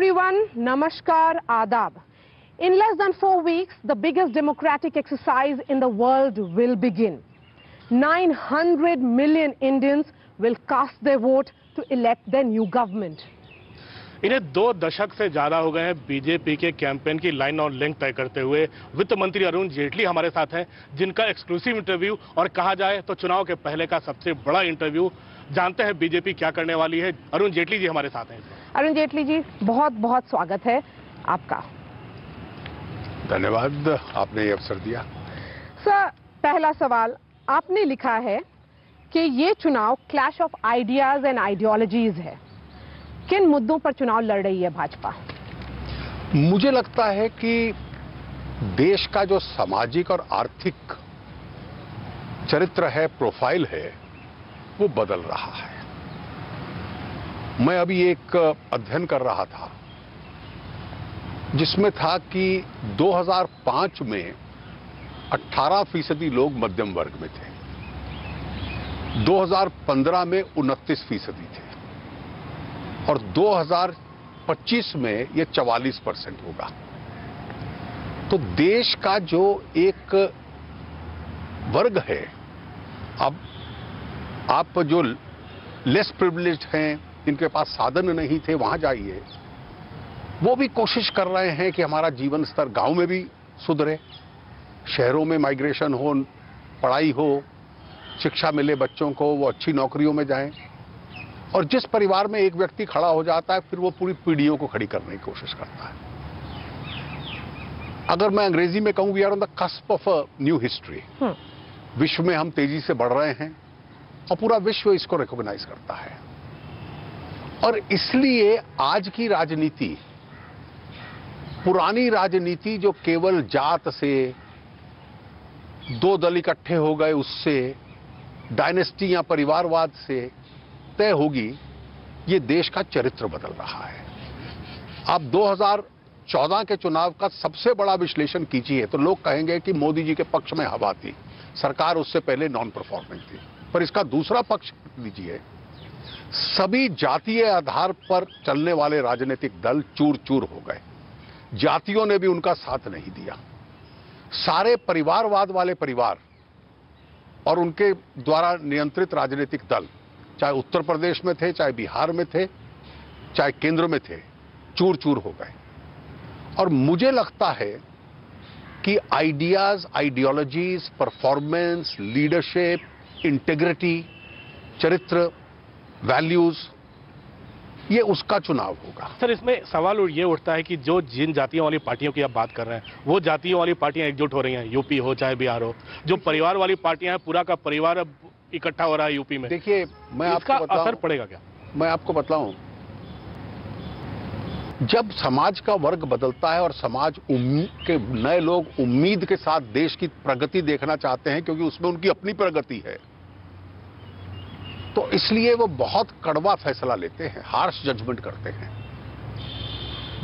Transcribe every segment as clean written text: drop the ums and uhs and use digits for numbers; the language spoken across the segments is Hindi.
everyone, Namaskar, Adab. In less than 4 weeks, the biggest democratic exercise in the world will begin. 900 million Indians will cast their vote to elect their new government. इन्हें 2 दशक से ज्यादा हो गए हैं बीजेपी के कैंपेन की लाइन और लिंक तय करते हुए। वित्त मंत्री अरुण जेटली हमारे साथ हैं, जिनका एक्सक्लूसिव इंटरव्यू और कहा जाए तो चुनाव के पहले का सबसे बड़ा इंटरव्यू। जानते हैं बीजेपी क्या करने वाली है। अरुण जेटली जी हमारे साथ हैं। अरुण जेटली जी, बहुत बहुत स्वागत है आपका। धन्यवाद, आपने ये अवसर दिया। सर, पहला सवाल, आपने लिखा है कि ये चुनाव clash of ideas and ideologies है। किन मुद्दों पर चुनाव लड़ रही है भाजपा? मुझे लगता है कि देश का जो सामाजिक और आर्थिक चरित्र है, प्रोफाइल है, वो बदल रहा है। मैं अभी एक अध्ययन कर रहा था जिसमें था कि 2005 में 18% लोग मध्यम वर्ग में थे, 2015 में 29% थे और 2025 में ये 44% होगा। तो देश का जो एक वर्ग है, अब आप जो लेस प्रिविलेज्ड हैं, जिनके पास साधन नहीं थे, वहां जाइए, वो भी कोशिश कर रहे हैं कि हमारा जीवन स्तर गांव में भी सुधरे, शहरों में माइग्रेशन हो, पढ़ाई हो, शिक्षा मिले बच्चों को, वो अच्छी नौकरियों में जाएं। और जिस परिवार में एक व्यक्ति खड़ा हो जाता है, फिर वो पूरी पीढ़ियों को खड़ी करने की कोशिश करता है। अगर मैं अंग्रेजी में कहूं, we are on the cusp of a new history. विश्व में हम तेजी से बढ़ रहे हैं और पूरा विश्व इसको रिकॉग्नाइज करता है। और इसलिए आज की राजनीति, पुरानी राजनीति जो केवल जात से, 2 दल इकट्ठे हो गए उससे, डायनेस्टी या परिवारवाद से तय होगी, ये देश का चरित्र बदल रहा है। आप 2014 के चुनाव का सबसे बड़ा विश्लेषण कीजिए तो लोग कहेंगे कि मोदी जी के पक्ष में हवा थी, सरकार उससे पहले नॉन परफॉर्मिंग थी। पर इसका दूसरा पक्ष लीजिए, सभी जातीय आधार पर चलने वाले राजनीतिक दल चूर चूर हो गए, जातियों ने भी उनका साथ नहीं दिया। सारे परिवारवाद वाले परिवार और उनके द्वारा नियंत्रित राजनीतिक दल, चाहे उत्तर प्रदेश में थे, चाहे बिहार में थे, चाहे केंद्र में थे, चूर चूर हो गए। और मुझे लगता है कि ideas, ideologies, performance, leadership, integrity, चरित्र, वैल्यूज, ये उसका चुनाव होगा। सर, इसमें सवाल ये उठता है कि जो जिन जातियों वाली पार्टियों की आप बात कर रहे हैं, वो जातियों वाली पार्टियां एकजुट हो रही हैं, यूपी हो चाहे बिहार हो। जो परिवार वाली पार्टियां हैं, पूरा का परिवार अब इकट्ठा हो रहा है यूपी में। देखिए, मैं इसका आपको बताऊं, असर पड़ेगा क्या? मैं आपको बताऊं, जब समाज का वर्ग बदलता है और समाज के नए लोग उम्मीद के साथ देश की प्रगति देखना चाहते हैं, क्योंकि उसमें उनकी अपनी प्रगति है, तो इसलिए वो बहुत कड़वा फैसला लेते हैं, हार्श जजमेंट करते हैं।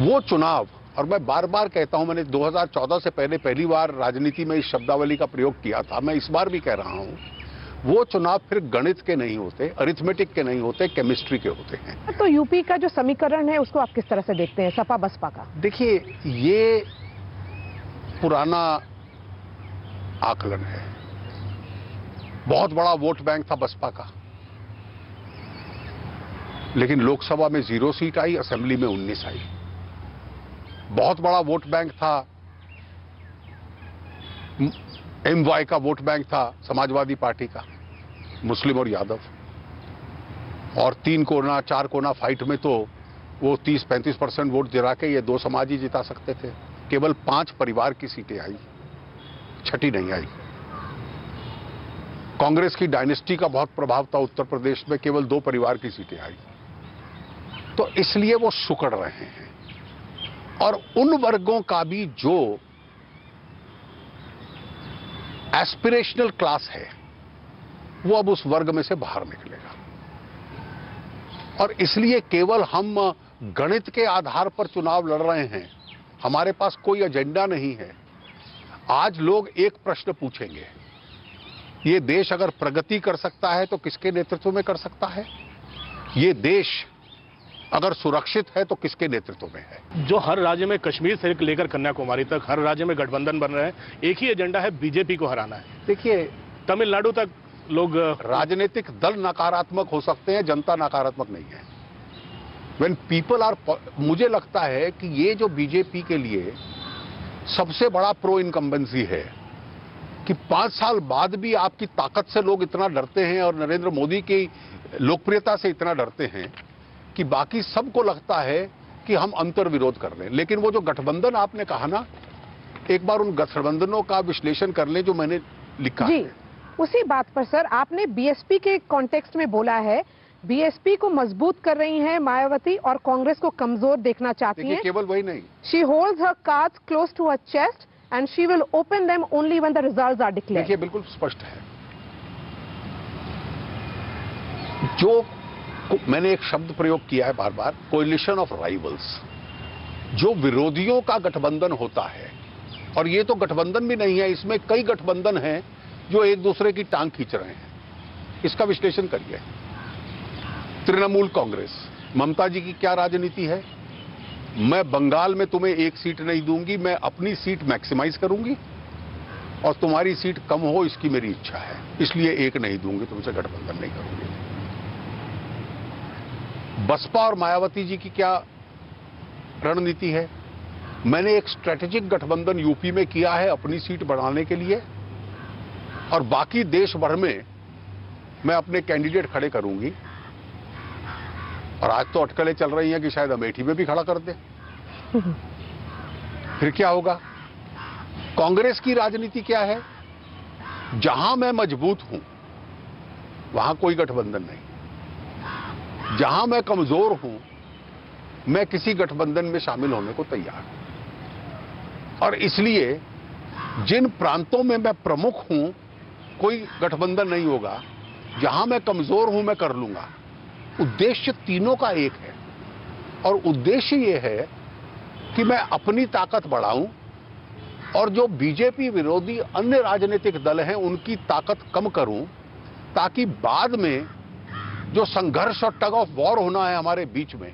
वो चुनाव, और मैं बार बार कहता हूं, मैंने 2014 से पहले पहली बार राजनीति में इस शब्दावली का प्रयोग किया था, मैं इस बार भी कह रहा हूं, वो चुनाव फिर गणित के नहीं होते, अरिथमेटिक के नहीं होते, केमिस्ट्री के होते हैं। तो यूपी का जो समीकरण है, उसको आप किस तरह से देखते हैं, सपा बसपा का? देखिए, ये पुराना आकलन है। बहुत बड़ा वोट बैंक था बसपा का, लेकिन लोकसभा में 0 सीट आई, असेंबली में 19 आई। बहुत बड़ा वोट बैंक था, MY का वोट बैंक था समाजवादी पार्टी का, मुस्लिम और यादव, और 3 कोना 4 कोना फाइट में तो वो 30-35% वोट गिरा के ये 2 समाज ही जिता सकते थे। केवल 5 परिवार की सीटें आई, 6ठी नहीं आई। कांग्रेस की डायनेस्टी का बहुत प्रभाव था उत्तर प्रदेश में, केवल 2 परिवार की सीटें आई। तो इसलिए वो सुकड़ रहे हैं। और उन वर्गों का भी जो एस्पिरेशनल क्लास है, वो अब उस वर्ग में से बाहर निकलेगा। और इसलिए केवल हम गणित के आधार पर चुनाव लड़ रहे हैं, हमारे पास कोई एजेंडा नहीं है। आज लोग एक प्रश्न पूछेंगे, ये देश अगर प्रगति कर सकता है तो किसके नेतृत्व में कर सकता है? ये देश अगर सुरक्षित है तो किसके नेतृत्व में है। जो हर राज्य में कश्मीर से लेकर कन्याकुमारी तक हर राज्य में गठबंधन बन रहे हैं, एक ही एजेंडा है, बीजेपी को हराना है। देखिए, तमिलनाडु तक लोग राजनीतिक दल नकारात्मक हो सकते हैं, जनता नकारात्मक नहीं है। When people are, मुझे लगता है कि ये जो बीजेपी के लिए सबसे बड़ा प्रो इनकम्बेंसी है कि 5 साल बाद भी आपकी ताकत से लोग इतना डरते हैं और नरेंद्र मोदी की लोकप्रियता से इतना डरते हैं कि बाकी सबको लगता है कि हम अंतर्विरोध कर रहे हैं। लेकिन वो जो गठबंधन आपने कहा ना, एक बार उन गठबंधनों का विश्लेषण कर लें जो मैंने लिखा जी, है। उसी बात पर सर, आपने बीएसपी के कॉन्टेक्स्ट में बोला है, बीएसपी को मजबूत कर रही हैं मायावती और कांग्रेस को कमजोर देखना चाहती हैं। केवल वही नहीं, she holds her cards close to her chest and she will open them only when the results are declared. देखिए, बिल्कुल स्पष्ट है। जो मैंने एक शब्द प्रयोग किया है बार बार, कोलिशन ऑफ राइवल्स, जो विरोधियों का गठबंधन होता है, और ये तो गठबंधन भी नहीं है, इसमें कई गठबंधन हैं जो एक दूसरे की टांग खींच रहे हैं। इसका विश्लेषण करिए। तृणमूल कांग्रेस, ममता जी की क्या राजनीति है? मैं बंगाल में तुम्हें एक सीट नहीं दूंगी, मैं अपनी सीट मैक्सिमाइज करूंगी और तुम्हारी सीट कम हो इसकी मेरी इच्छा है, इसलिए एक नहीं दूंगी, तुमसे गठबंधन नहीं करूंगी। बसपा और मायावती जी की क्या रणनीति है? मैंने एक स्ट्रेटेजिक गठबंधन यूपी में किया है अपनी सीट बढ़ाने के लिए, और बाकी देश भर में मैं अपने कैंडिडेट खड़े करूंगी। और आज तो अटकलें चल रही हैं कि शायद अमेठी में भी खड़ा कर दे। फिर क्या होगा? कांग्रेस की राजनीति क्या है? जहां मैं मजबूत हूं वहां कोई गठबंधन नहीं, जहां मैं कमजोर हूं मैं किसी गठबंधन में शामिल होने को तैयार हूं। और इसलिए जिन प्रांतों में मैं प्रमुख हूं कोई गठबंधन नहीं होगा, जहां मैं कमजोर हूं मैं कर लूंगा। उद्देश्य तीनों का एक है, और उद्देश्य ये है कि मैं अपनी ताकत बढ़ाऊं और जो बीजेपी विरोधी अन्य राजनीतिक दल हैं उनकी ताकत कम करूं, ताकि बाद में जो संघर्ष और टग ऑफ वॉर होना है हमारे बीच में,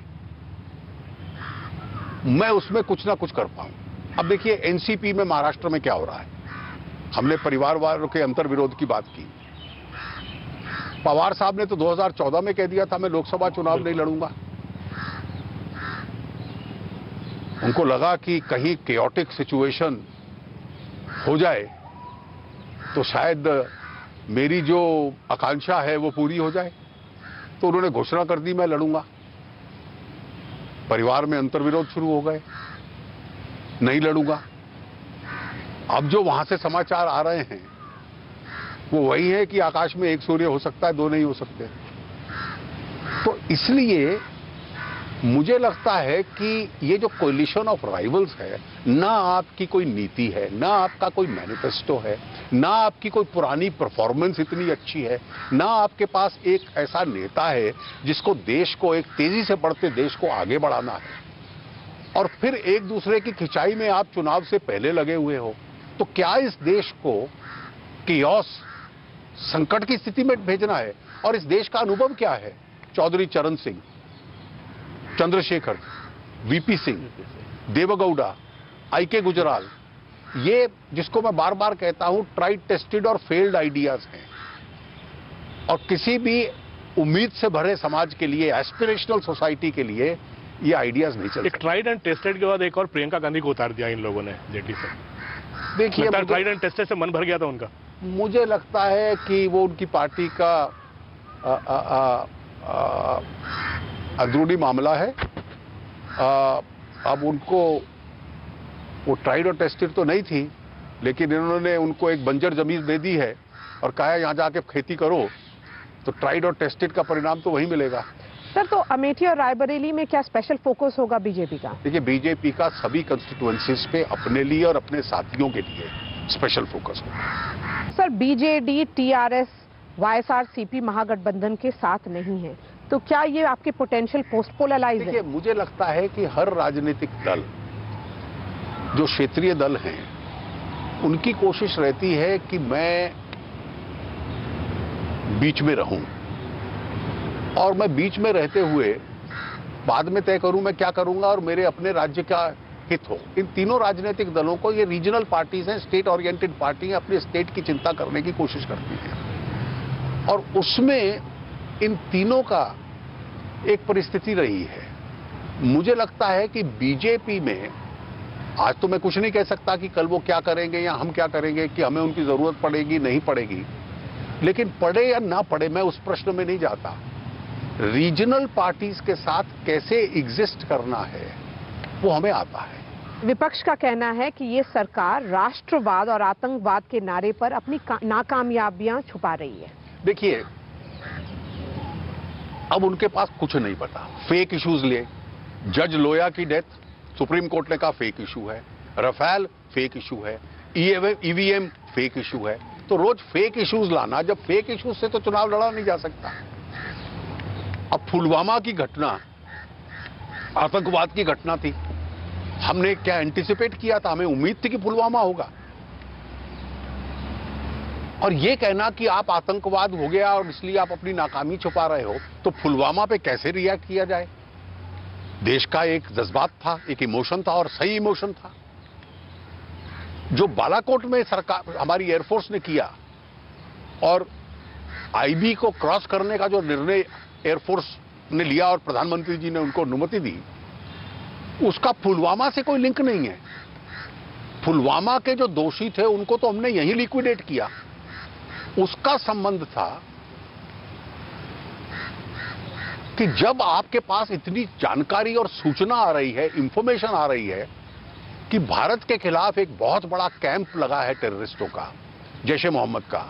मैं उसमें कुछ ना कुछ कर पाऊं। अब देखिए, एनसीपी में महाराष्ट्र में क्या हो रहा है। हमने परिवारवाद के अंतर्विरोध की बात की। पवार साहब ने तो 2014 में कह दिया था मैं लोकसभा चुनाव नहीं लड़ूंगा। उनको लगा कि कहीं केओटिक सिचुएशन हो जाए तो शायद मेरी जो आकांक्षा है वो पूरी हो जाए, तो उन्होंने घोषणा कर दी मैं लड़ूंगा। परिवार में अंतर्विरोध शुरू हो गए, नहीं लड़ूंगा। अब जो वहां से समाचार आ रहे हैं वो वही है कि आकाश में एक सूर्य हो सकता है, दो नहीं हो सकते। तो इसलिए मुझे लगता है कि ये जो कोलिशन ऑफ राइवल्स है, ना आपकी कोई नीति है, ना आपका कोई मैनिफेस्टो है, ना आपकी कोई पुरानी परफॉर्मेंस इतनी अच्छी है, ना आपके पास एक ऐसा नेता है जिसको देश को, एक तेजी से बढ़ते देश को आगे बढ़ाना है, और फिर एक दूसरे की खिंचाई में आप चुनाव से पहले लगे हुए हो। तो क्या इस देश को कियोस, संकट की स्थिति में भेजना है? और इस देश का अनुभव क्या है? चौधरी चरण सिंह, चंद्रशेखर, वीपी सिंह, देवगौड़ा, आईके गुजराल, ये जिसको मैं बार बार कहता हूं ट्राइड टेस्टेड और फेल्ड आइडियाज हैं, और किसी भी उम्मीद से भरे समाज के लिए, एस्पिरेशनल सोसाइटी के लिए ये आइडियाज नहीं चलते। एक ट्राइड एंड टेस्टेड के बाद एक और प्रियंका गांधी को उतार दिया इन लोगों ने जेटली से। देखिए, ट्राइड एंड टेस्टेड से मन भर गया था उनका। मुझे लगता है कि वो उनकी पार्टी का अंदरूनी मामला है। अब उनको वो ट्राइड और टेस्टेड तो नहीं थी, लेकिन इन्होंने उनको एक बंजर जमीन दे दी है और कहा है यहां जाके खेती करो, तो ट्राइड और टेस्टेड का परिणाम तो वही मिलेगा। सर, तो अमेठी और रायबरेली में क्या स्पेशल फोकस होगा बीजेपी का? देखिए, बीजेपी का सभी कंस्टिट्यूएंसीज पे अपने लिए और अपने साथियों के लिए स्पेशल फोकस होगा। सर, बीजेडी, टीआरएस, वाईएसआर-सीपी महागठबंधन के साथ नहीं है, तो क्या ये आपके पोटेंशियल पोस्टपोलराइज है? देखिए, मुझे लगता है कि हर राजनीतिक दल, जो क्षेत्रीय दल हैं, उनकी कोशिश रहती है कि मैं बीच में रहूं, और मैं बीच में रहते हुए बाद में तय करूं मैं क्या करूंगा और मेरे अपने राज्य का हित हो। इन तीनों राजनीतिक दलों को, ये रीजनल पार्टीज हैं, स्टेट ओरिएंटेड पार्टी हैं, अपने स्टेट की चिंता करने की कोशिश करती हैं और उसमें इन तीनों का एक परिस्थिति रही है। मुझे लगता है कि बीजेपी में आज तो मैं कुछ नहीं कह सकता कि कल वो क्या करेंगे या हम क्या करेंगे, कि हमें उनकी जरूरत पड़ेगी नहीं पड़ेगी, लेकिन पड़े या ना पड़े मैं उस प्रश्न में नहीं जाता। रीजनल पार्टीज के साथ कैसे एग्जिस्ट करना है वो हमें आता है। विपक्ष का कहना है कि ये सरकार राष्ट्रवाद और आतंकवाद के नारे पर अपनी नाकामयाबियां छुपा रही है। देखिए, अब उनके पास कुछ नहीं पता। फेक इश्यूज ले, जज लोया की डेथ सुप्रीम कोर्ट ने कहा फेक इशू है, रफेल फेक इशू है, ईवीएम फेक इशू है। तो रोज फेक इश्यूज लाना, जब फेक इश्यूज से तो चुनाव लड़ा नहीं जा सकता। अब पुलवामा की घटना आतंकवाद की घटना थी, हमने क्या एंटिसिपेट किया था? हमें उम्मीद थी कि पुलवामा होगा। और ये कहना कि आप आतंकवाद हो गया और इसलिए आप अपनी नाकामी छुपा रहे हो, तो पुलवामा पे कैसे रिएक्ट किया जाए? देश का एक जज्बात था, एक इमोशन था और सही इमोशन था। जो बालाकोट में सरकार हमारी एयरफोर्स ने किया और आईबी को क्रॉस करने का जो निर्णय एयरफोर्स ने लिया और प्रधानमंत्री जी ने उनको अनुमति दी, उसका पुलवामा से कोई लिंक नहीं है। पुलवामा के जो दोषी थे उनको तो हमने यहीं लिक्विडेट किया। उसका संबंध था कि जब आपके पास इतनी जानकारी और सूचना आ रही है, इंफॉर्मेशन आ रही है कि भारत के खिलाफ एक बहुत बड़ा कैंप लगा है टेररिस्टों का, जैश ए मोहम्मद का,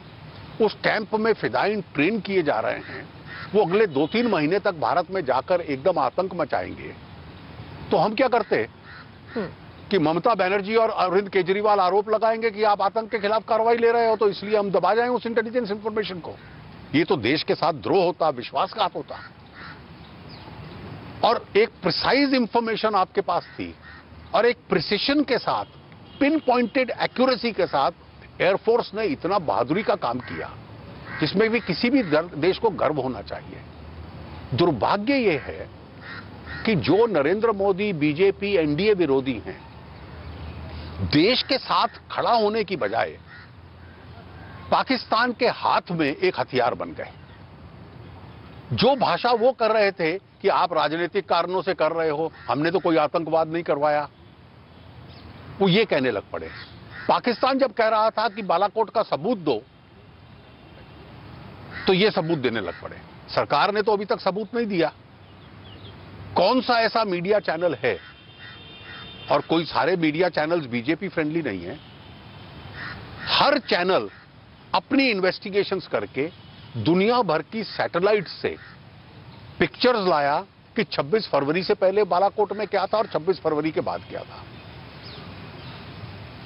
उस कैंप में फिदाइन ट्रेन किए जा रहे हैं, वो अगले 2-3 महीने तक भारत में जाकर एकदम आतंक मचाएंगे, तो हम क्या करते कि ममता बनर्जी और अरविंद केजरीवाल आरोप लगाएंगे कि आप आतंक के खिलाफ कार्रवाई ले रहे हो, तो इसलिए हम दबा जाएं उस इंटेलिजेंस इंफॉर्मेशन को। ये तो देश के साथ द्रोह होता, विश्वासघात होता। और एक प्रिसाइज इंफॉर्मेशन आपके पास थी और एक प्रिसिशन के साथ, पिन पॉइंटेड एक्यूरेसी के साथ एयरफोर्स ने इतना बहादुरी का काम किया जिसमें भी किसी भी देश को गर्व होना चाहिए। दुर्भाग्य यह है कि जो नरेंद्र मोदी, बीजेपी, एनडीए विरोधी हैं, देश के साथ खड़ा होने की बजाय पाकिस्तान के हाथ में एक हथियार बन गए। जो भाषा वो कर रहे थे कि आप राजनीतिक कारणों से कर रहे हो, हमने तो कोई आतंकवाद नहीं करवाया, वो ये कहने लग पड़े। पाकिस्तान जब कह रहा था कि बालाकोट का सबूत दो, तो ये सबूत देने लग पड़े। सरकार ने तो अभी तक सबूत नहीं दिया। कौन सा ऐसा मीडिया चैनल है, और कोई सारे मीडिया चैनल्स बीजेपी फ्रेंडली नहीं है, हर चैनल अपनी इन्वेस्टिगेशंस करके दुनिया भर की सैटेलाइट से पिक्चर्स लाया कि 26 फरवरी से पहले बालाकोट में क्या था और 26 फरवरी के बाद क्या था।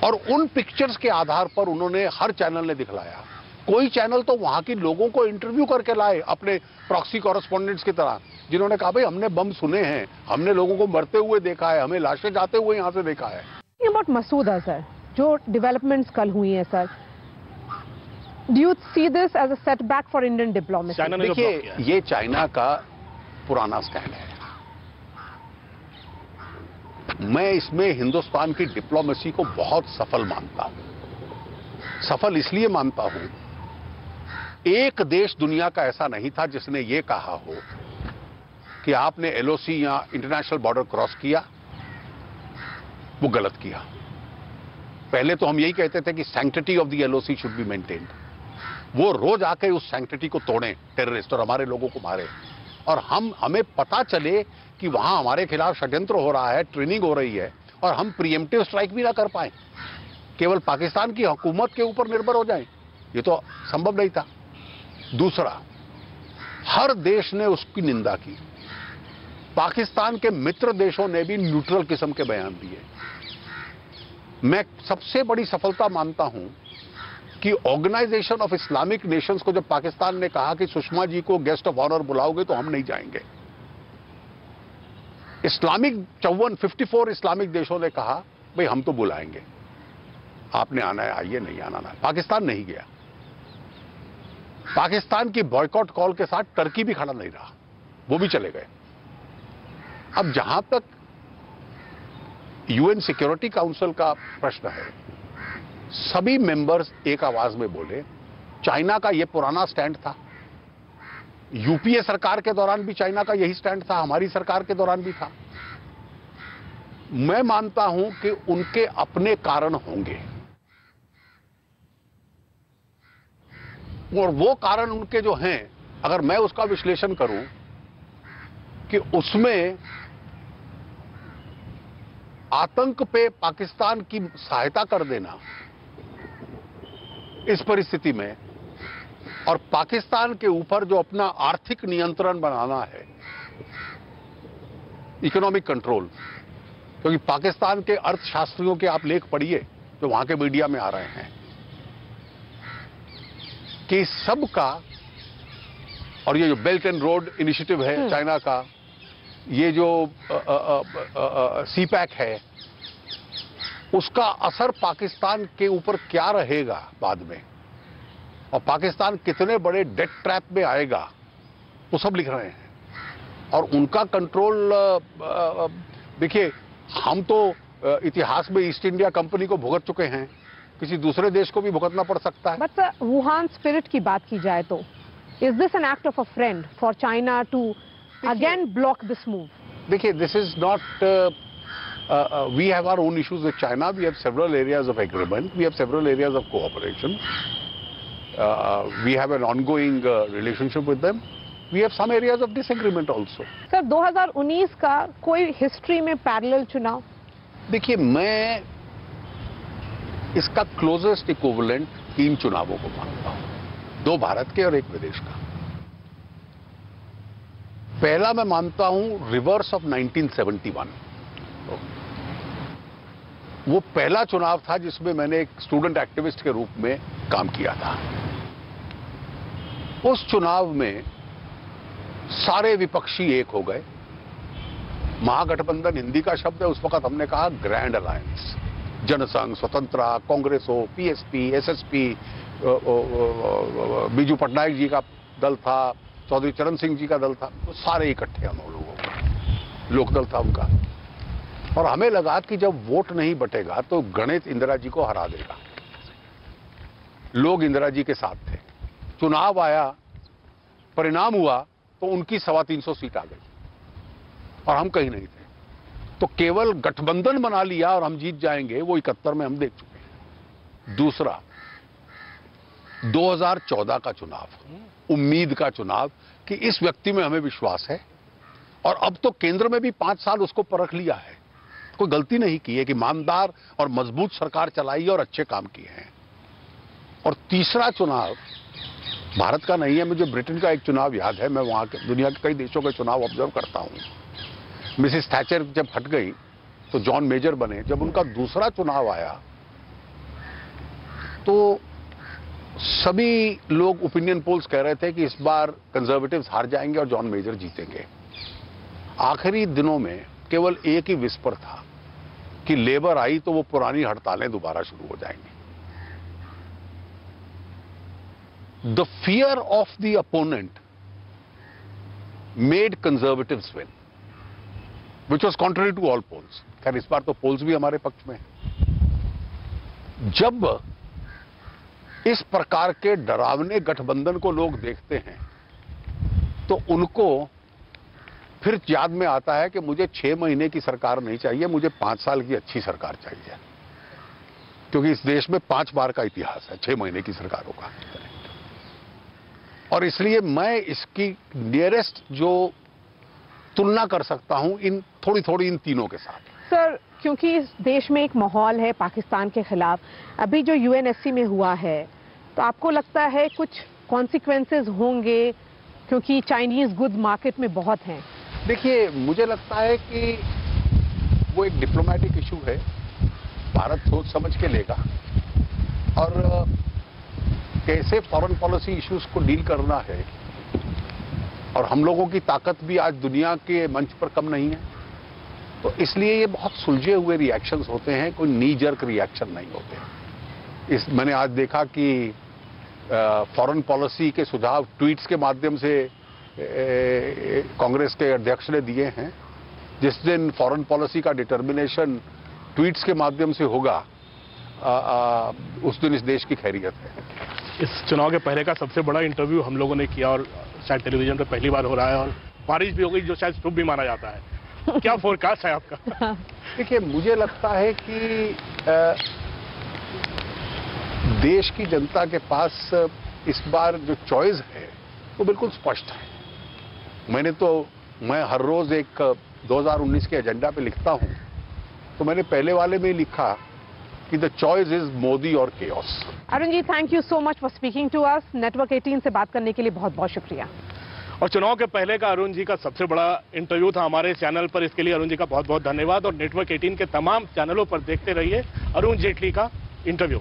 और उन पिक्चर्स के आधार पर उन्होंने, हर चैनल ने दिखलाया। कोई चैनल तो वहां के लोगों को इंटरव्यू करके लाए अपने प्रॉक्सी कॉरेस्पॉन्डेंट्स की तरह, जिन्होंने कहा भाई हमने बम सुने हैं, हमने लोगों को मरते हुए देखा है, हमें लाशें जाते हुए यहां से देखा है। अबाउट मसूद अजहर, जो डेवलपमेंट्स कल हुई हैं sir, do you see this as a setback for Indian diplomacy? देखिए, ये चाइना का पुराना स्टैंड है। मैं इसमें हिंदुस्तान की डिप्लोमेसी को बहुत सफल मानता हूं। सफल इसलिए मानता हूं, एक देश दुनिया का ऐसा नहीं था जिसने ये कहा हो कि आपने एलओसी या इंटरनेशनल बॉर्डर क्रॉस किया, वो गलत किया। पहले तो हम यही कहते थे कि sanctity of the LOC should be maintained. वो रोज आके उस सैंक्टिटी को तोड़ें टेररिस्ट और हमारे लोगों को मारे, और हमें पता चले कि वहां हमारे खिलाफ षड्यंत्र हो रहा है, ट्रेनिंग हो रही है, और हम प्रीएम्प्टिव स्ट्राइक भी ना कर पाए, केवल पाकिस्तान की हुकूमत के ऊपर निर्भर हो जाएं, ये तो संभव नहीं था। दूसरा, हर देश ने उसकी निंदा की। पाकिस्तान के मित्र देशों ने भी न्यूट्रल किस्म के बयान दिए। मैं सबसे बड़ी सफलता मानता हूं कि ऑर्गेनाइजेशन ऑफ इस्लामिक नेशंस को जब पाकिस्तान ने कहा कि सुषमा जी को गेस्ट ऑफ ऑनर बुलाओगे तो हम नहीं जाएंगे, इस्लामिक 54 इस्लामिक देशों ने कहा भाई हम तो बुलाएंगे, आपने आना है आइए, नहीं आना ना। पाकिस्तान नहीं गया। पाकिस्तान की बॉयकॉट कॉल के साथ टर्की भी खड़ा नहीं रहा, वो भी चले गए। अब जहां तक यूएन सिक्योरिटी काउंसिल का प्रश्न है, सभी मेंबर्स एक आवाज में बोले, चाइना का यह पुराना स्टैंड था। यूपीए सरकार के दौरान भी चाइना का यही स्टैंड था, हमारी सरकार के दौरान भी था। मैं मानता हूं कि उनके अपने कारण होंगे, और वो कारण उनके जो हैं, अगर मैं उसका विश्लेषण करूं कि उसमें आतंक पे पाकिस्तान की सहायता कर देना इस परिस्थिति में, और पाकिस्तान के ऊपर जो अपना आर्थिक नियंत्रण बनाना है, इकोनॉमिक कंट्रोल, क्योंकि पाकिस्तान के अर्थशास्त्रियों के आप लेख पढ़िए जो वहां के मीडिया में आ रहे हैं कि सब का, और ये जो बेल्ट एंड रोड इनिशिएटिव है चाइना का, ये जो सीपैक है, उसका असर पाकिस्तान के ऊपर क्या रहेगा बाद में, और पाकिस्तान कितने बड़े डेट ट्रैप में आएगा, वो सब लिख रहे हैं। और उनका कंट्रोल, देखिए, हम तो इतिहास में ईस्ट इंडिया कंपनी को भुगत चुके हैं, किसी दूसरे देश को भी भुगतना पड़ सकता है। बट वुहान स्पिरिट की बात की जाए तो is this an act of a friend for China to again block this move? देखिए, this is not, we have our own issues with China. We have several areas of agreement. We have several areas of cooperation. We have an ongoing relationship with them. We have some areas of disagreement also. Sir, 2019 का कोई हिस्ट्री में पैरेलल चुनाव? देखिए, मैं इसका क्लोजेस्ट इक्विवेलेंट 3 चुनावों को मानता हूं, 2 भारत के और 1 विदेश का। पहला मैं मानता हूं रिवर्स ऑफ 1971। वो पहला चुनाव था जिसमें मैंने एक स्टूडेंट एक्टिविस्ट के रूप में काम किया था। उस चुनाव में सारे विपक्षी एक हो गए। महागठबंधन हिंदी का शब्द है, उस वक्त हमने कहा ग्रैंड अलायंस, जनसंघ, स्वतंत्रा, कांग्रेस हो, पीएसपी, एसएसपी, बीजू पटनायक जी का दल था, चौधरी चरण सिंह जी का दल था, तो सारे इकट्ठे हम लोगों का लोकदल था उनका। और हमें लगा कि जब वोट नहीं बटेगा तो गणित इंदिरा जी को हरा देगा। लोग इंदिरा जी के साथ थे। चुनाव आया, परिणाम हुआ तो उनकी 325 सीट आ गई और हम कहीं नहीं थे। तो केवल गठबंधन बना लिया और हम जीत जाएंगे, वो 71 में हम देख चुके हैं। दूसरा, 2014 का चुनाव, उम्मीद का चुनाव कि इस व्यक्ति में हमें विश्वास है, और अब तो केंद्र में भी 5 साल उसको परख लिया है, कोई गलती नहीं की है, कि ईमानदार और मजबूत सरकार चलाई है और अच्छे काम किए हैं। और तीसरा चुनाव भारत का नहीं है, मुझे ब्रिटेन का एक चुनाव याद है, मैं वहां के दुनिया के कई देशों के चुनाव ऑब्जर्व करता हूं। मिसिस थैचर जब हट गई तो जॉन मेजर बने। जब उनका दूसरा चुनाव आया तो सभी लोग, ओपिनियन पोल्स कह रहे थे कि इस बार कंजर्वेटिव्स हार जाएंगे और जॉन मेजर जीतेंगे। आखिरी दिनों में केवल एक ही विस्पर था कि लेबर आई तो वो पुरानी हड़तालें दोबारा शुरू हो जाएंगी। The fear of the opponent made conservatives win, which was contrary to all polls. खैर, इस बार तो पोल्स भी हमारे पक्ष में है। जब इस प्रकार के डरावने गठबंधन को लोग देखते हैं तो उनको फिर याद में आता है कि मुझे 6 महीने की सरकार नहीं चाहिए, मुझे 5 साल की अच्छी सरकार चाहिए, क्योंकि इस देश में 5 बार का इतिहास है 6 महीने की सरकारों का। और इसलिए मैं इसकी नियरेस्ट जो तुलना कर सकता हूं इन थोड़ी इन तीनों के साथ। सर, क्योंकि इस देश में एक माहौल है पाकिस्तान के खिलाफ, अभी जो यूएनएससी में हुआ है, तो आपको लगता है कुछ कॉन्सिक्वेंसेस होंगे, क्योंकि चाइनीज गुड मार्केट में बहुत हैं? देखिए, मुझे लगता है कि वो एक डिप्लोमेटिक इशू है, भारत सोच समझ के लेगा, और कैसे फॉरेन पॉलिसी इश्यूज को डील करना है। और हम लोगों की ताकत भी आज दुनिया के मंच पर कम नहीं है, तो इसलिए ये बहुत सुलझे हुए रिएक्शंस होते हैं, कोई नी जर्क रिएक्शन नहीं होते। मैंने आज देखा कि फॉरेन पॉलिसी के सुझाव ट्वीट्स के माध्यम से कांग्रेस के अध्यक्ष ने दिए हैं, जिस दिन फॉरेन पॉलिसी का डिटर्मिनेशन ट्वीट्स के माध्यम से होगा, उस दिन इस देश की खैरियत है। इस चुनाव के पहले का सबसे बड़ा इंटरव्यू हम लोगों ने किया और शायद टेलीविजन पे पहली बार हो रहा है और बारिश भी हो गई जो शायद शुभ भी माना जाता है। क्या फोरकास्ट है आपका? देखिए, मुझे लगता है कि देश की जनता के पास इस बार जो चॉइस है वो बिल्कुल स्पष्ट है। मैं हर रोज एक 2019 के एजेंडा पे लिखता हूं, तो मैंने पहले वाले में लिखा कि द चॉइस इज मोदी और chaos. Arun ji, thank you so much for speaking to us. Network 18 से बात करने के लिए बहुत बहुत शुक्रिया। और चुनाव के पहले का अरुण जी का सबसे बड़ा इंटरव्यू था हमारे चैनल पर। इसके लिए अरुण जी का बहुत बहुत धन्यवाद और नेटवर्क 18 के तमाम चैनलों पर देखते रहिए अरुण जेटली का इंटरव्यू।